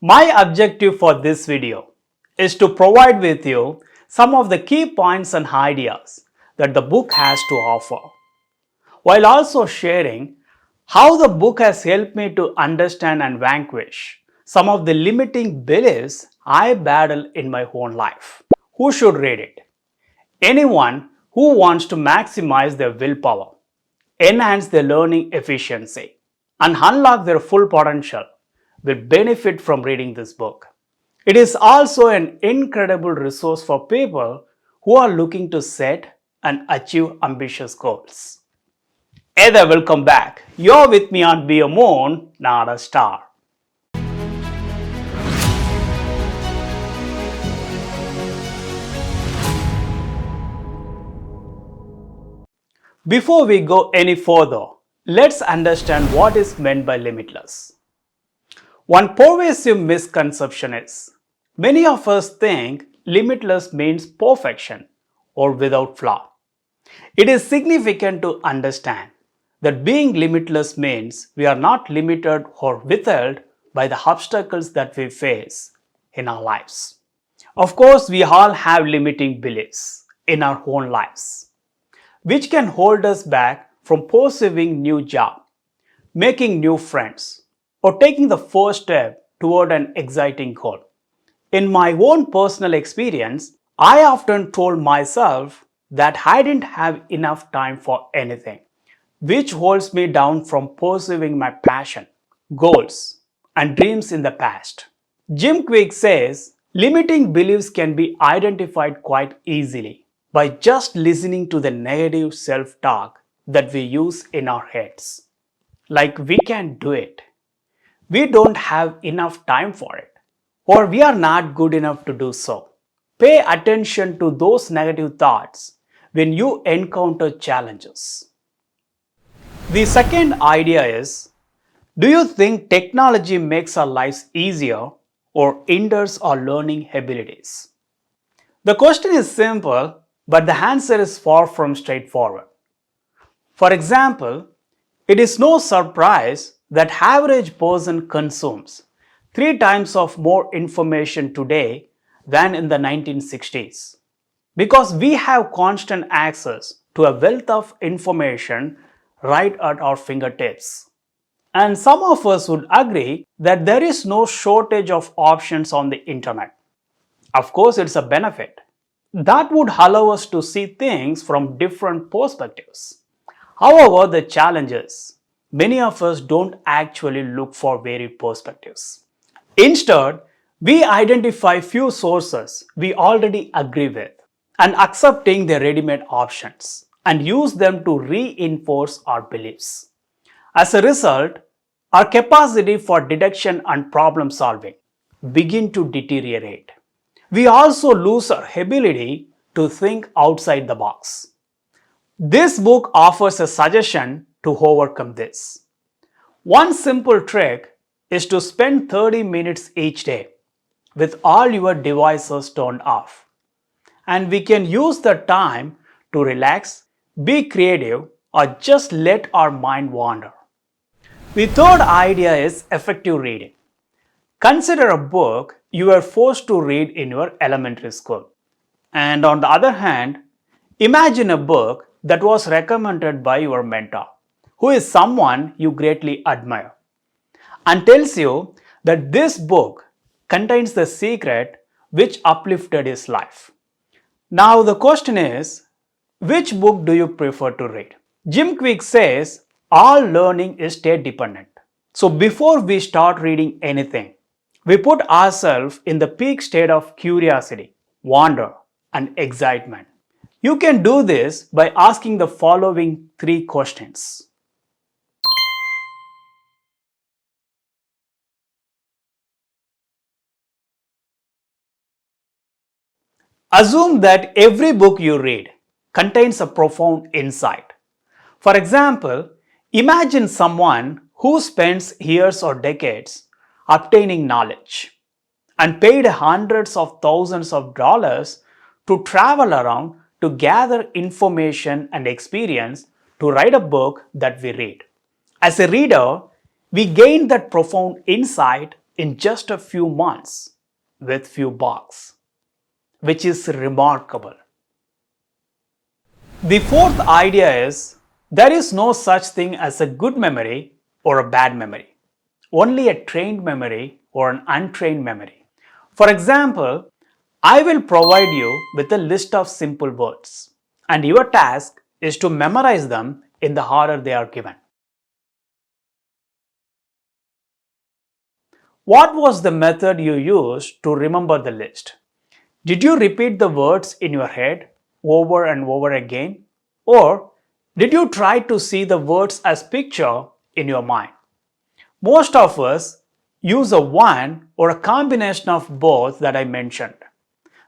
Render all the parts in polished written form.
My objective for this video is to provide with you some of the key points and ideas that the book has to offer, while also sharing how the book has helped me to understand and vanquish some of the limiting beliefs I battle in my own life. Who should read it? Anyone who wants to maximize their willpower, enhance their learning efficiency, and unlock their full potential will benefit from reading this book. It is also an incredible resource for people who are looking to set and achieve ambitious goals. Either welcome back. You're with me on Be a Moon, not a Star. Before we go any further, let's understand what is meant by limitless. One pervasive misconception is many of us think limitless means perfection or without flaw. It is significant to understand that being limitless means we are not limited or withheld by the obstacles that we face in our lives. Of course, we all have limiting beliefs in our own lives, which can hold us back from pursuing new job, making new friends, or taking the first step toward an exciting goal. In my own personal experience, I often told myself that I didn't have enough time for anything, which holds me down from pursuing my passion, goals, and dreams in the past. Jim Kwik says limiting beliefs can be identified quite easily by just listening to the negative self talk that we use in our heads. Like we can't do it, we don't have enough time for it, or we are not good enough to do so. Pay attention to those negative thoughts when you encounter challenges. The second idea is, do you think technology makes our lives easier or hinders our learning abilities? The question is simple, but the answer is far from straightforward. For example, it is no surprise that average person consumes 3 times of more information today than in the 1960s, because we have constant access to a wealth of information right at our fingertips. And some of us would agree that there is no shortage of options on the internet. Of course, it's a benefit. That would allow us to see things from different perspectives. However, the challenge is many of us don't actually look for varied perspectives. Instead, we identify few sources we already agree with and accepting their ready-made options and use them to reinforce our beliefs. As a result, our capacity for deduction and problem solving begin to deteriorate. We also lose our ability to think outside the box. This book offers a suggestion to overcome this. One simple trick is to spend 30 minutes each day with all your devices turned off. And we can use the time to relax, be creative, or just let our mind wander. The third idea is effective reading. Consider a book you were forced to read in your elementary school. And on the other hand, imagine a book that was recommended by your mentor, who is someone you greatly admire, and tells you that this book contains the secret which uplifted his life. Now the question is, which book do you prefer to read? Jim Kwik says all learning is state dependent. So before we start reading anything, we put ourselves in the peak state of curiosity, wonder, and excitement. You can do this by asking the following 3 questions. Assume that every book you read contains a profound insight. For example, imagine someone who spends years or decades obtaining knowledge and paid hundreds of thousands of dollars to travel around to gather information and experience to write a book that we read. As a reader, we gain that profound insight in just a few months with few bucks, which is remarkable. The fourth idea is there is no such thing as a good memory or a bad memory, only a trained memory or an untrained memory. For example, I will provide you with a list of simple words, and your task is to memorize them in the order they are given. What was the method you used to remember the list? Did you repeat the words in your head over and over again? Or did you try to see the words as picture in your mind? Most of us use a one or a combination of both that I mentioned.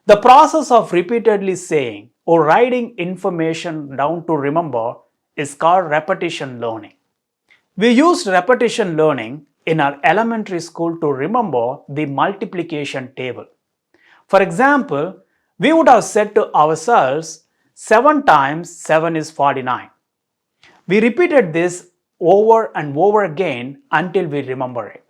The process of repeatedly saying or writing information down to remember is called repetition learning. We used repetition learning in our elementary school to remember the multiplication table. For example, we would have said to ourselves, 7 times 7 is 49. We repeated this over and over again until we remember it.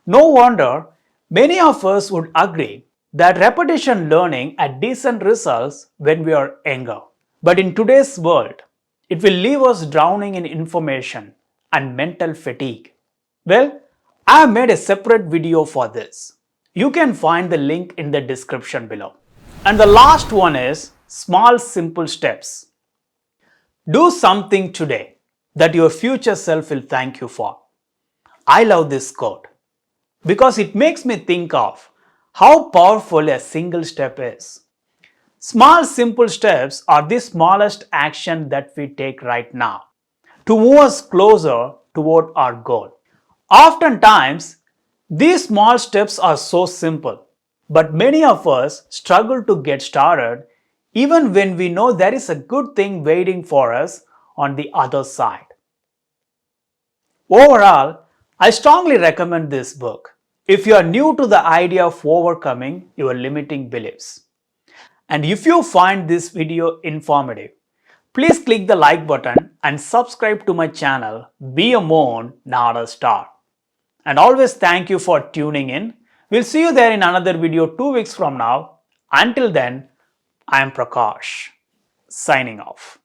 No wonder many of us would agree that repetition learning had decent results when we are younger. But in today's world, it will leave us drowning in information and mental fatigue. Well, I have made a separate video for this. You can find the link in the description below. And the last one is small simple steps. Do something today that your future self will thank you for. I love this quote because it makes me think of how powerful a single step is. Small simple steps are the smallest action that we take right now to move us closer toward our goal. Oftentimes, these small steps are so simple, but many of us struggle to get started even when we know there is a good thing waiting for us on the other side. Overall, I strongly recommend this book if you are new to the idea of overcoming your limiting beliefs. And if you find this video informative, please click the like button and subscribe to my channel. Be a moon, not a star. And always thank you for tuning in. We'll see you there in another video 2 weeks from now. Until then, I am Prakash, signing off.